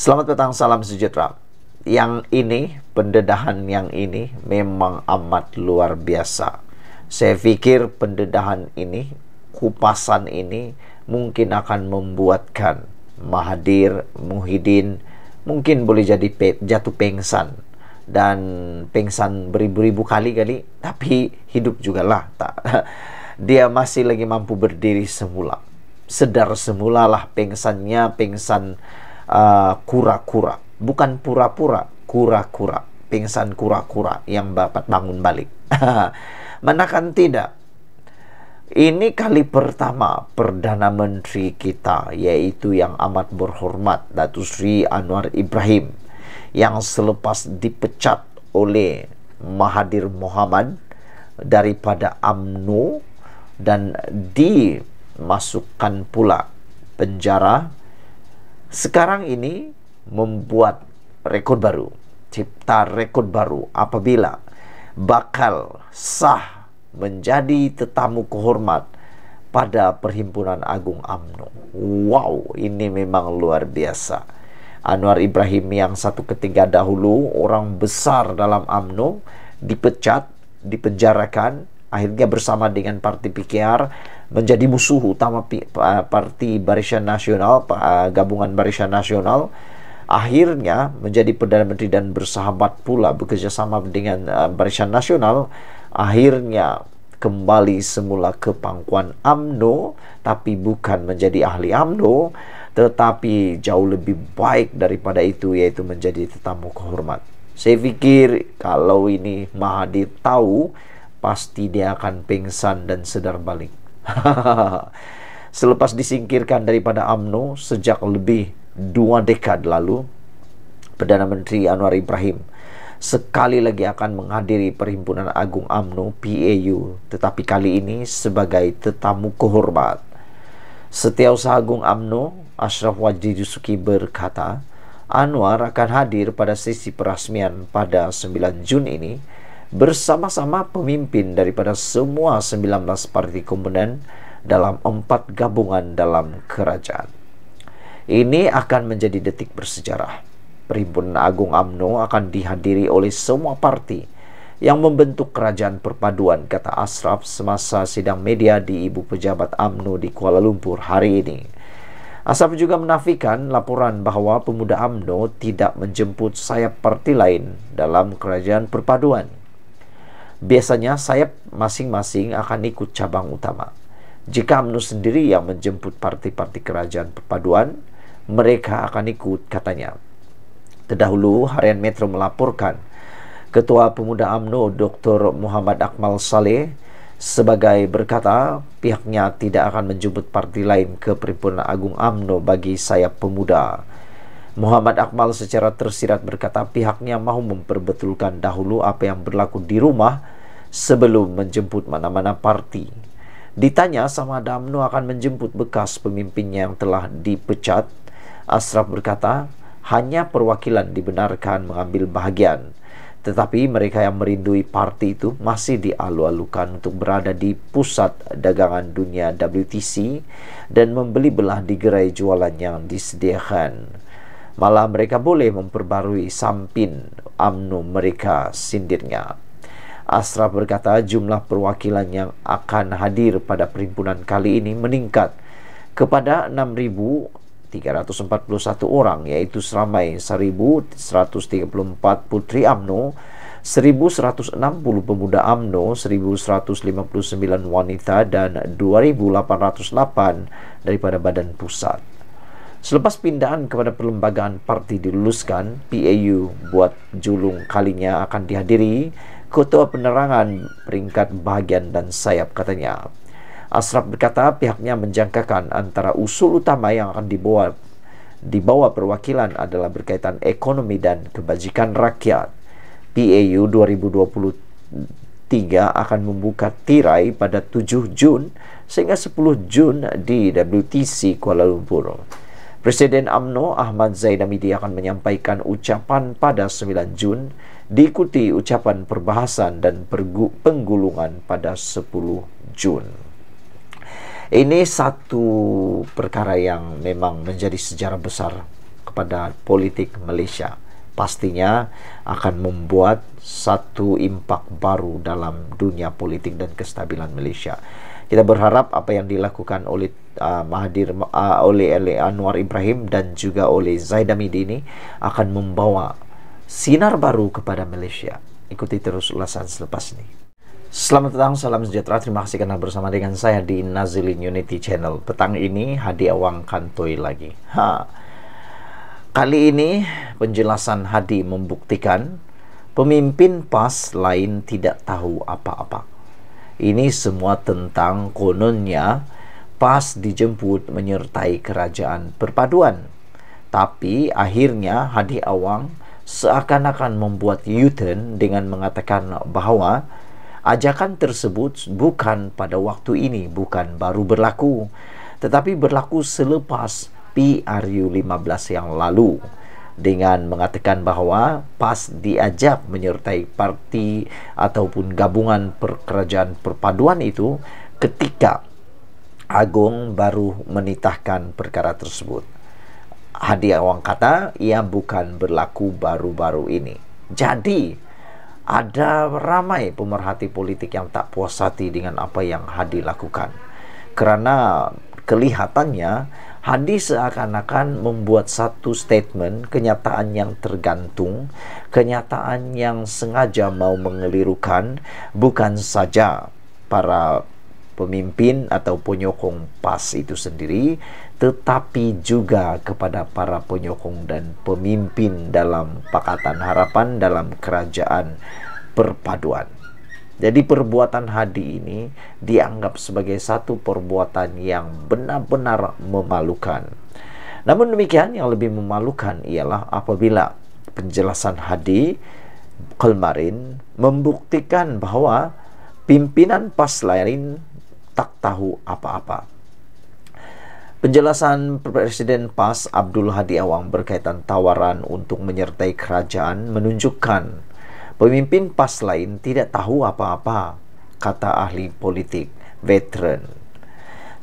Selamat petang, salam sejahtera. Yang ini, pendedahan yang ini memang amat luar biasa. Saya pikir pendedahan ini, kupasan ini mungkin akan membuatkan Mahathir Muhyiddin mungkin boleh jadi jatuh pengsan, dan pengsan beribu-ribu kali, tapi hidup juga lah. Dia masih lagi mampu berdiri semula, sedar semula lah. Pengsannya pengsan kura-kura, bukan pura-pura, kura-kura, pingsan kura-kura yang dapat bangun balik. Manakan tidak, ini kali pertama Perdana Menteri kita, yaitu yang amat berhormat Datuk Seri Anwar Ibrahim, yang selepas dipecat oleh Mahathir Mohamad daripada UMNO dan dimasukkan pula penjara, sekarang ini membuat rekod baru, cipta rekod baru apabila bakal sah menjadi tetamu kehormat pada Perhimpunan Agung UMNO. Wow, ini memang luar biasa. Anwar Ibrahim yang satu ketika dahulu orang besar dalam UMNO dipecat, dipenjarakan, akhirnya bersama dengan parti PKR menjadi musuh utama parti Barisan Nasional, gabungan Barisan Nasional, akhirnya menjadi Perdana Menteri dan bersahabat pula bekerjasama dengan Barisan Nasional, akhirnya kembali semula ke pangkuan UMNO, tapi bukan menjadi ahli UMNO, tetapi jauh lebih baik daripada itu, yaitu menjadi tetamu kehormat. Saya pikir kalau ini Mahathir tahu, pasti dia akan pingsan dan sedar balik. Selepas disingkirkan daripada UMNO sejak lebih 2 dekad lalu, Perdana Menteri Anwar Ibrahim sekali lagi akan menghadiri Perhimpunan Agung UMNO PAU, tetapi kali ini sebagai tetamu kehormat. Setiausaha Agung UMNO Ashraf Wajdi Dusuki berkata, Anwar akan hadir pada sesi perasmian pada 9 Jun ini bersama-sama pemimpin daripada semua 19 parti komponen dalam 4 gabungan dalam kerajaan. Ini akan menjadi detik bersejarah. Perhimpunan Agung UMNO akan dihadiri oleh semua parti yang membentuk kerajaan perpaduan, kata Ashraf semasa sidang media di Ibu Pejabat UMNO di Kuala Lumpur hari ini. Ashraf juga menafikan laporan bahawa pemuda UMNO tidak menjemput sayap parti lain dalam kerajaan perpaduan. Biasanya sayap masing-masing akan ikut cabang utama. Jika UMNO sendiri yang menjemput parti-parti kerajaan perpaduan, mereka akan ikut, katanya. Terdahulu, Harian Metro melaporkan Ketua Pemuda UMNO Dr. Muhammad Akmal Saleh sebagai berkata pihaknya tidak akan menjemput parti lain ke Perhimpunan Agung UMNO bagi sayap pemuda. Muhammad Akmal secara tersirat berkata pihaknya mahu memperbetulkan dahulu apa yang berlaku di rumah sebelum menjemput mana-mana parti. Ditanya sama ada UMNO akan menjemput bekas pemimpinnya yang telah dipecat, Ashraf berkata hanya perwakilan dibenarkan mengambil bahagian, tetapi mereka yang merindui parti itu masih dialu-alukan untuk berada di pusat dagangan dunia WTC dan membeli belah di gerai jualan yang disediakan. Malah mereka boleh memperbarui sampin UMNO mereka, sindirnya. Ashraf berkata jumlah perwakilan yang akan hadir pada perhimpunan kali ini meningkat kepada 6.341 orang, yaitu seramai 1.134 putri UMNO, 1.160 pemuda UMNO, 1.159 wanita, dan 2.808 daripada badan pusat. Selepas pindahan kepada perlembagaan parti diluluskan, PAU buat julung kalinya akan dihadiri Ketua Penerangan peringkat bahagian dan sayap, katanya. Ashraf berkata pihaknya menjangkakan antara usul utama yang akan dibawa perwakilan adalah berkaitan ekonomi dan kebajikan rakyat. PAU 2023 akan membuka tirai pada 7 Jun sehingga 10 Jun di WTC Kuala Lumpur. Presiden UMNO Ahmad Zaid Hamidi akan menyampaikan ucapan pada 9 Jun, diikuti ucapan perbahasan dan penggulungan pada 10 Jun. Ini satu perkara yang memang menjadi sejarah besar kepada politik Malaysia. Pastinya akan membuat satu impak baru dalam dunia politik dan kestabilan Malaysia. Kita berharap apa yang dilakukan oleh oleh Anwar Ibrahim dan juga oleh Zahid Hamidi ini akan membawa sinar baru kepada Malaysia. Ikuti terus ulasan selepas ini. Selamat datang, salam sejahtera. Terima kasih karena bersama dengan saya di Nazilin Unity Channel. Petang ini Hadi Awang kantoi lagi. Kali ini penjelasan Hadi membuktikan pemimpin PAS lain tidak tahu apa-apa. Ini semua tentang kononnya PAS dijemput menyertai kerajaan perpaduan. Tapi akhirnya Hadi Awang seakan-akan membuat U-turn dengan mengatakan bahwa ajakan tersebut bukan pada waktu ini, bukan baru berlaku, tetapi berlaku selepas PRU 15 yang lalu, dengan mengatakan bahwa PAS diajak menyertai parti ataupun gabungan kerajaan perpaduan itu ketika Agong baru menitahkan perkara tersebut. Hadi Awang kata ia bukan berlaku baru-baru ini. Jadi ada ramai pemerhati politik yang tak puas hati dengan apa yang Hadi lakukan, karena kelihatannya Hadi seakan-akan membuat satu statement, kenyataan yang tergantung, kenyataan yang sengaja mau mengelirukan bukan saja para pemimpin atau penyokong PAS itu sendiri, tetapi juga kepada para penyokong dan pemimpin dalam Pakatan Harapan dalam kerajaan perpaduan. Jadi perbuatan Hadi ini dianggap sebagai satu perbuatan yang benar-benar memalukan. Namun demikian, yang lebih memalukan ialah apabila penjelasan Hadi kemarin membuktikan bahwa pimpinan PAS lain tak tahu apa-apa. Penjelasan Presiden PAS Abdul Hadi Awang berkaitan tawaran untuk menyertai kerajaan menunjukkan pemimpin PAS lain tidak tahu apa-apa, kata ahli politik veteran.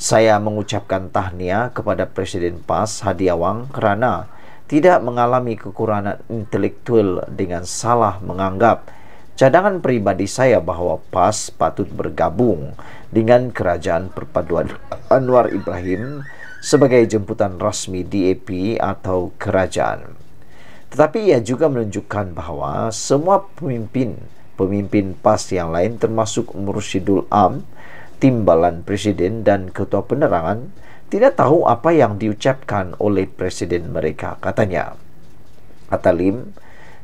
Saya mengucapkan tahniah kepada Presiden PAS Hadi Awang kerana tidak mengalami kekurangan intelektual dengan salah menganggap cadangan pribadi saya bahawa PAS patut bergabung dengan kerajaan perpaduan Anwar Ibrahim sebagai jemputan rasmi DAP atau kerajaan. Tetapi ia juga menunjukkan bahawa semua pemimpin PAS yang lain termasuk Mursyidul Am, Timbalan Presiden dan Ketua Penerangan tidak tahu apa yang diucapkan oleh Presiden mereka. Kata Lim,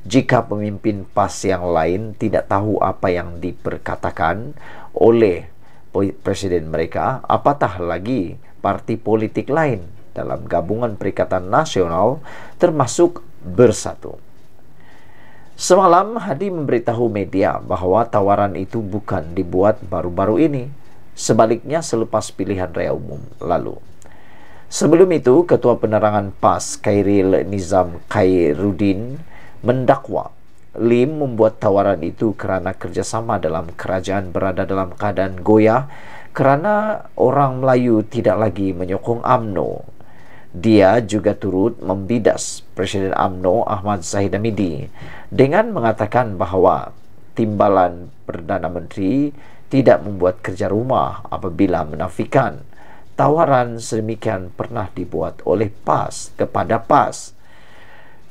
jika pemimpin PAS yang lain tidak tahu apa yang diperkatakan oleh Presiden mereka, apatah lagi parti politik lain dalam gabungan Perikatan Nasional termasuk Bersatu. Semalam Hadi memberitahu media bahawa tawaran itu bukan dibuat baru-baru ini, sebaliknya selepas pilihan raya umum lalu. Sebelum itu, Ketua Penerangan PAS Khairil Nizam Khairuddin mendakwa Lim membuat tawaran itu kerana kerjasama dalam kerajaan berada dalam keadaan goyah kerana orang Melayu tidak lagi menyokong UMNO. Dia juga turut membidas Presiden UMNO Ahmad Zahid Hamidi dengan mengatakan bahawa timbalan Perdana Menteri tidak membuat kerja rumah apabila menafikan tawaran sedemikian pernah dibuat oleh PAS kepada PAS.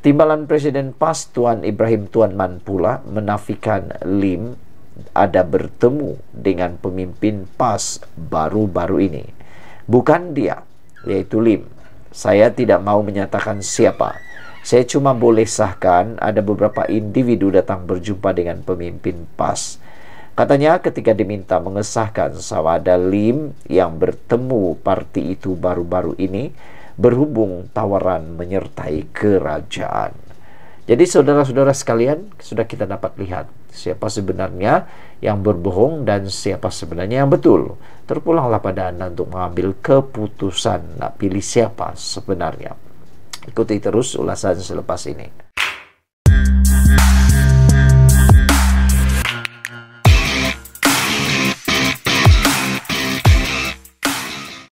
Timbalan Presiden PAS Tuan Ibrahim Tuan Man pula menafikan Lim ada bertemu dengan pemimpin PAS baru-baru ini. Bukan dia, iaitu Lim. Saya tidak mau menyatakan siapa. Saya cuma boleh sahkan ada beberapa individu datang berjumpa dengan pemimpin PAS. Katanya ketika diminta mengesahkan sawada Lim yang bertemu parti itu baru-baru ini berhubung tawaran menyertai kerajaan. Jadi saudara-saudara sekalian, sudah kita dapat lihat siapa sebenarnya yang berbohong dan siapa sebenarnya yang betul. Terpulanglah pada Anda untuk mengambil keputusan nak pilih siapa sebenarnya. Ikuti terus ulasan selepas ini.